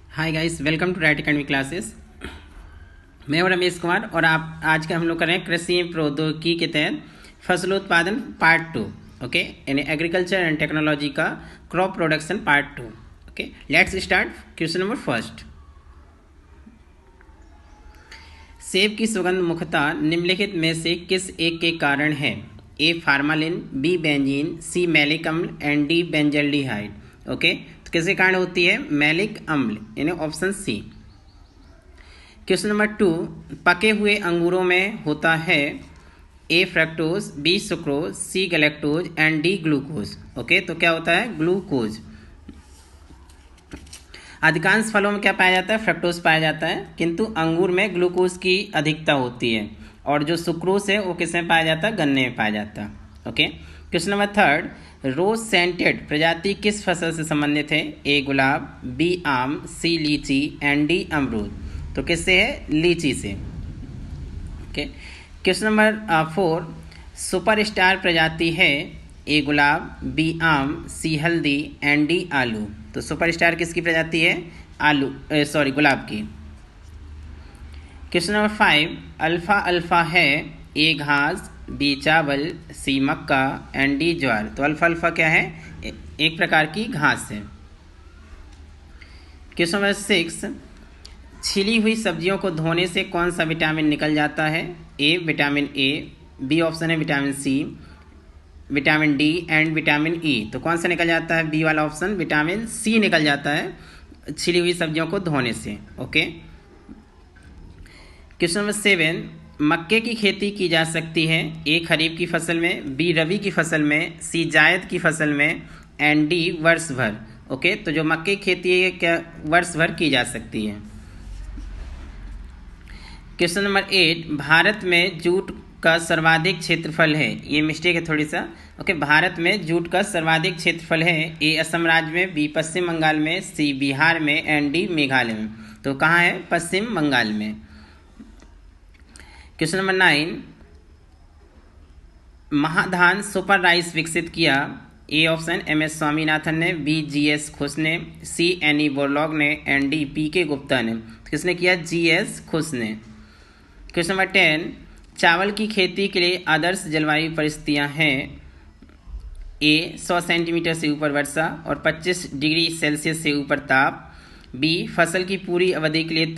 Hi guys, welcome to Right Academy classes. मैं हूं रमेश कुमार और आप आज का हम लोग कर रहे हैं कृषि प्रौद्योगिकी के तहत फसलोत्पादन पार्ट 2। ओके, यानी एग्रीकल्चर एंड टेक्नोलॉजी का crop production part 2। Okay, let's start. Question number first. सेब की सुगंध मुख्यतः निम्नलिखित में से किस एक के कारण है? ए फार्मालिन, बी बेंजीन, सी मैलिक अम्ल एंड डी बेंजल्डिहाइड। ओके, तो किसके कारण होती है? मैलिक अम्ल, यानी ऑप्शन सी। Question number 2। पके हुए अंगूरों में होता है A fructose, B sucrose, C galactose and D glucose. Okay, तो क्या होता है? ग्लूकोज। अधिकांश फलों में क्या पाया जाता है? फ्रक्टोज पाया जाता है, किंतु अंगूर में ग्लूकोज की अधिकता होती है। और जो सुक्रोज है वो किसमें पाया जाता है? गन्ने में पाया जाता है। Okay, question number third. Rose scented प्रजाति किस फसल से संबंधित है? ए गुलाब, बी आम, सी लीची एंड डी अमरूद। तो किससे है? लीची से। Okay, question number 4। सुपरस्टार प्रजाति है ए गुलाब, बी आम, सी हल्दी एंड डी आलू। तो सुपरस्टार किसकी प्रजाति है? गुलाब की। Question number 5। अल्फा अल्फा है ए घास, बी चावल, सी मक्का एंड डी ज्वार। तो अल्फा अल्फा क्या है? एक प्रकार की घास है। Question number 6। छिली हुई सब्जियों को धोने से कौन सा विटामिन निकल जाता है? A vitamin A, B option है vitamin C, vitamin D and vitamin E. तो कौन सा निकल जाता है? बी वाला ऑप्शन, विटामिन सी निकल जाता है छिली हुई सब्जियों को धोने से। Okay, question number 7। मक्के की खेती की जा सकती है ए खरीफ की फसल में, बी रबी की फसल में, सी जायद की फसल में एंड डी वर्ष भर। ओके, तो जो मक्के की खेती है क्या वर्ष भर की जा सकती है। Question number 8। भारत में जूट का सर्वाधिक क्षेत्रफल है, ये मिस्टेक है थोड़ी सा। ओके, भारत में जूट का सर्वाधिक क्षेत्रफल है ए असम राज्य में, बी पश्चिम बंगाल में, सी बिहार में एंड डी मेघालय में। तो कहाँ है? पश्चिम बंगाल में। Question number 9। Mahadhan super rice विकसित किया A option M S Swaminathan ने, बी जी एस खुश ने, सी एन ई बोरलॉग ने and D P K Gupta ने। किसने किया? जी एस खुश ने। Question number 10। चावल की खेती के लिए आदर्श जलवायु परिस्थितियां हैं ए 100 सेंटीमीटर से ऊपर वर्षा और 25 डिग्री सेल्सियस से ऊपर ताप, बी फसल की पूरी अवधि के लिए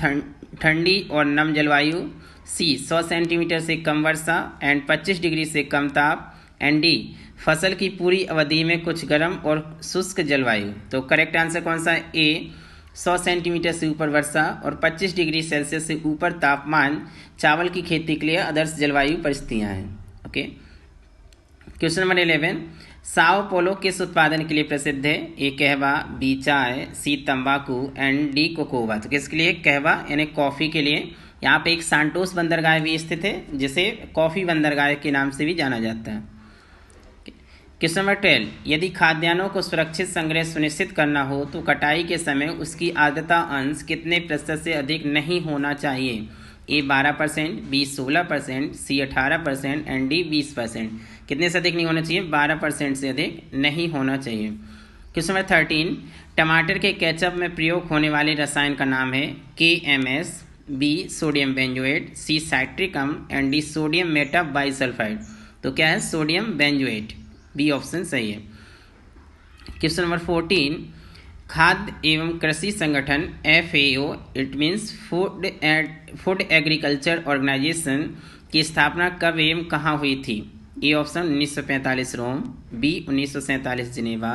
ठंडी और नम जलवायु, सी 100 सेंटीमीटर से कम वर्षा एंड 25 डिग्री से कम ताप एंड डी फसल की पूरी अवधि में कुछ गर्म और शुष्क जलवायु। तो करेक्ट आंसर कौन सा है? ए 100 सेंटीमीटर से ऊपर वर्षा और 25 डिग्री सेल्सियस से ऊपर तापमान चावल की खेती के लिए आदर्श जलवायु परिस्थितियां हैं। Okay, question number 11। Sao Paulo किस उत्पादन के लिए प्रसिद्ध है? ए कहवा, बी चाय, सी तंबाकू एंड डी कोकोवा। तो किसके लिए? कहवा यानी कॉफ़ी के लिए। यहाँ पे एक सांटोस बंदरगाह भी स्थित है जिसे कॉफ़ी बंदरगाह के नाम से भी जाना जाता है। Question number 12। यदि खाद्यान्नों को सुरक्षित संग्रह सुनिश्चित करना हो तो कटाई के समय उसकी आर्द्रता अंश कितने प्रतिशत से अधिक नहीं होना चाहिए? ए 12%, बी 16%, सी 18% एंड डी 20%। कितने से अधिक नहीं होना चाहिए? 12% से अधिक नहीं होना चाहिए। Question number 13। टमाटर के केचप में प्रयोग होने वाले रसायन का नाम है KMS, B sodium benzoate, C citric अम्ल and D sodium meta bisulphide. तो क्या है? सोडियम बेंजोएट, बी ऑप्शन सही है। Question number 14। खाद्य एवं कृषि संगठन FAO, it means food agriculture organisation की स्थापना कब एवं कहाँ हुई थी? A option 1945 Rome, B 1947 Geneva,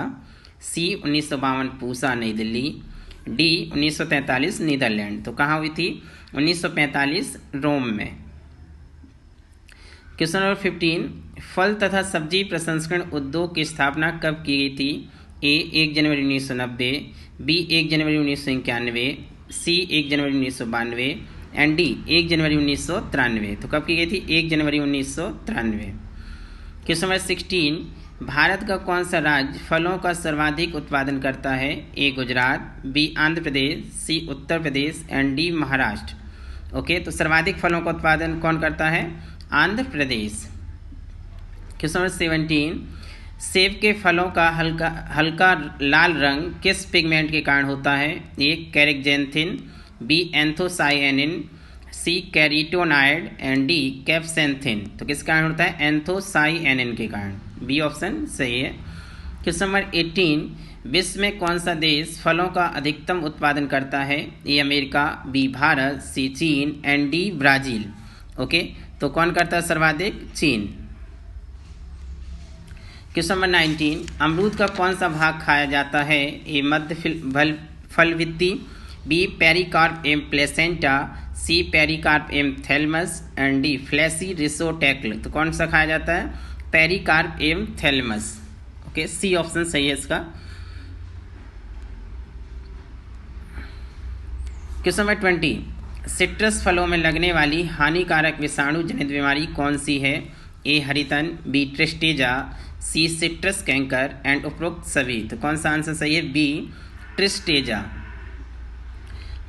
C 1952 Pusa New Delhi, D 1943 Netherlands. तो कहाँ हुई थी? 1945 रोम में। Question number 15। फल तथा सब्जी प्रसंस्करण उद्योग की स्थापना कब की गई थी? ए 1 जनवरी 1990, बी 1 जनवरी 1991, सी 1 जनवरी 1992 एंड डी 1 जनवरी 1993। तो कब की गई थी? 1 जनवरी 1993। Question number 16। भारत का कौन सा राज्य फलों का सर्वाधिक उत्पादन करता है? A Gujarat, B Andhra Pradesh, C Uttar Pradesh and D Maharashtra. Okay, तो सर्वाधिक फलों का उत्पादन कौन करता है? आंध्र प्रदेश। Question number 17। सेब के फलों का हल्का हल्का लाल रंग किस पिगमेंट के कारण होता है? ए कैरेक्जेंथिन, B anthocyanin, C carotenoid and D capsanthin. तो किस कारण होता है? एंथोसायनिन के कारण। बी ऑप्शन सही है। क्वेश्चन नंबर 18, विश्व में कौन सा देश फलों का अधिकतम उत्पादन करता है? ए अमेरिका, बी भारत, सी चीन एंड डी ब्राजील। ओके, तो कौन करता है सर्वाधिक? चीन। क्वेश्चन नंबर 19, अमरूद का कौन सा भाग खाया जाता है? ए मध्य फल वित्ती, बी पेरिकार्प एम प्लेसेंटा, सी पेरिकार्प एम thalamus and D fleshy receptacle. तो कौन सा खाया जाता है? पेरिकार्प एम थैलमस। ओके, सी ऑप्शन सही है इसका। क्वेश्चन नंबर 20, सिट्रस फलों में लगने वाली हानिकारक विषाणु जनित बीमारी कौन सी है? ए हरितन, B tristeza, C citrus canker and उपरोक्त सभी। तो कौन सा आंसर सही है? बी ट्रिस्टेजा।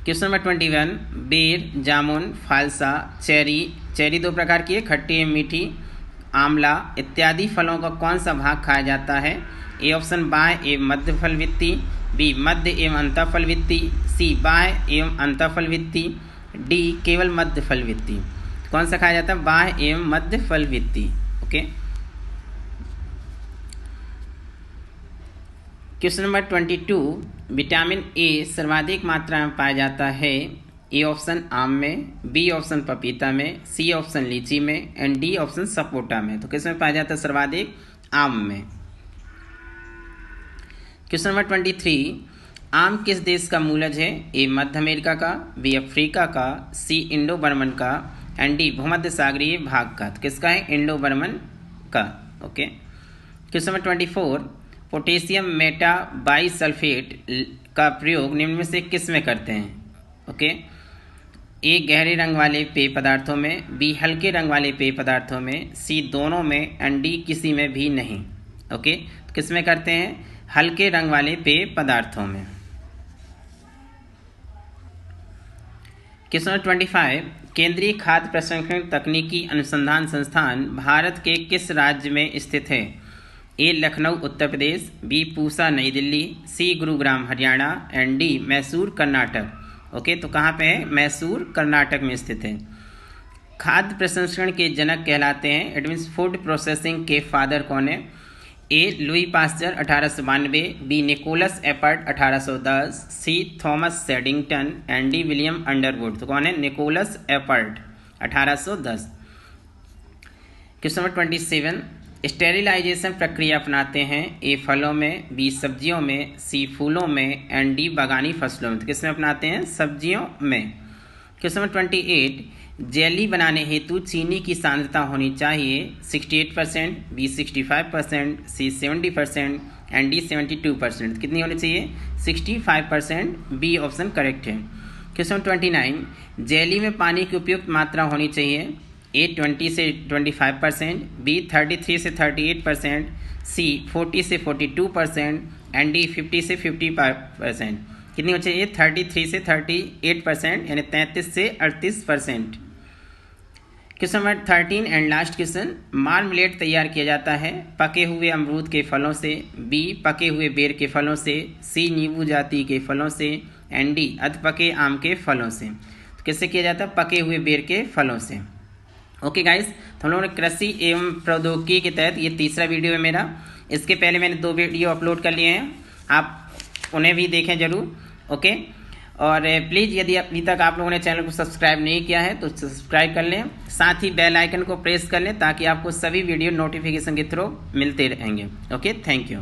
क्वेश्चन नंबर 21, बेर, जामुन, फालसा, चेरी दो प्रकार की है, खट्टी एवं मीठी, आंवला इत्यादि फलों का कौन सा भाग खाया जाता है? ए ऑप्शन बाह्य एवं मध्य फल वित्ती, बी मध्य एवं अंतःफल वित्ती, सी बाह्य एवं अंतःफल वित्ती, डी केवल मध्य फल वित्ती। कौन सा खाया जाता है? बाह्य एवं मध्य फल वित्ती। Okay. Question number 22, vitamin A सर्वाधिक मात्रा में पाया जाता है? ए ऑप्शन आम में, बी ऑप्शन पपीता में, सी ऑप्शन लीची में एंड डी ऑप्शन सपोटा में। तो किस में पाया जाता है सर्वाधिक? आम में। क्वेश्चन नंबर 23, आम किस देश का मूलज है? ए मध्य अमेरिका का, बी अफ्रीका का, सी इंडो बर्मन का एंड डी भूमध्य सागरीय भाग का। तो किसका है? इंडो बर्मन का। Okay. Question number 24, potassium Meta bisulphate का प्रयोग निम्न में से किस में करते हैं? ओके, ए गहरे रंग वाले पेय पदार्थों में, बी हल्के रंग वाले पेय पदार्थों में, सी दोनों में एंड डी किसी में भी नहीं। ओके, तो किस में करते हैं? हल्के रंग वाले पेय पदार्थों में। क्वेश्चन 25, केंद्रीय खाद्य प्रसंस्करण तकनीकी अनुसंधान संस्थान भारत के किस राज्य में स्थित है? A Lucknow Uttar Pradesh, B Pusa New Delhi, C Gurugram Haryana and D Mysore Karnataka. Okay, तो कहाँ पे है? मैसूर कर्नाटक में स्थित है। खाद्य प्रसंस्करण के जनक कहलाते हैं, इट मीन्स फूड प्रोसेसिंग के फादर कौन है? A Louis Pasteur 1892, B Nicolas Appert 1810, C Thomas Saddington and D William Underwood. तो कौन है? Nicolas Appert 1810। Question number 27, sterilisation प्रक्रिया अपनाते हैं? ए फलों में, बी सब्जियों में, सी फूलों में एंड डी बागानी फसलों में। तो किसमें अपनाते हैं? सब्जियों में। क्वेश्चन नंबर 28, जेली बनाने हेतु चीनी की सांद्रता होनी चाहिए? 68%, बी 65%, सी 70% एंड डी 72%। कितनी होनी चाहिए? 65%। बी ऑप्शन करेक्ट है। क्वेश्चन 29, जेली में पानी की उपयुक्त मात्रा होनी चाहिए? ए 20 से 25%, बी 33 से 38%, सी 40 से 42% एंड डी 50 से 55%। कितनी होनी चाहिए? 33 से 38% यानी 33 से 38%। Question number 13 and last question, marmalade तैयार किया जाता है? पके हुए अमरूद के फलों से, बी पके हुए बेर के फलों से, सी नींबू जाति के फलों से एंड डी अधपके आम के फलों से। तो किससे किया जाता है? पके हुए बेर के फलों से। ओके गाइस, तो हम लोगों ने कृषि एवं प्रौद्योगिकी के तहत ये तीसरा वीडियो है मेरा। इसके पहले मैंने 2 वीडियो अपलोड कर लिए हैं, आप उन्हें भी देखें जरूर। ओके, और प्लीज़ यदि अभी तक आप लोगों ने चैनल को सब्सक्राइब नहीं किया है तो सब्सक्राइब कर लें, साथ ही बेल आइकन को प्रेस कर लें ताकि आपको सभी वीडियो नोटिफिकेशन के थ्रू मिलते रहेंगे। Okay, thank you.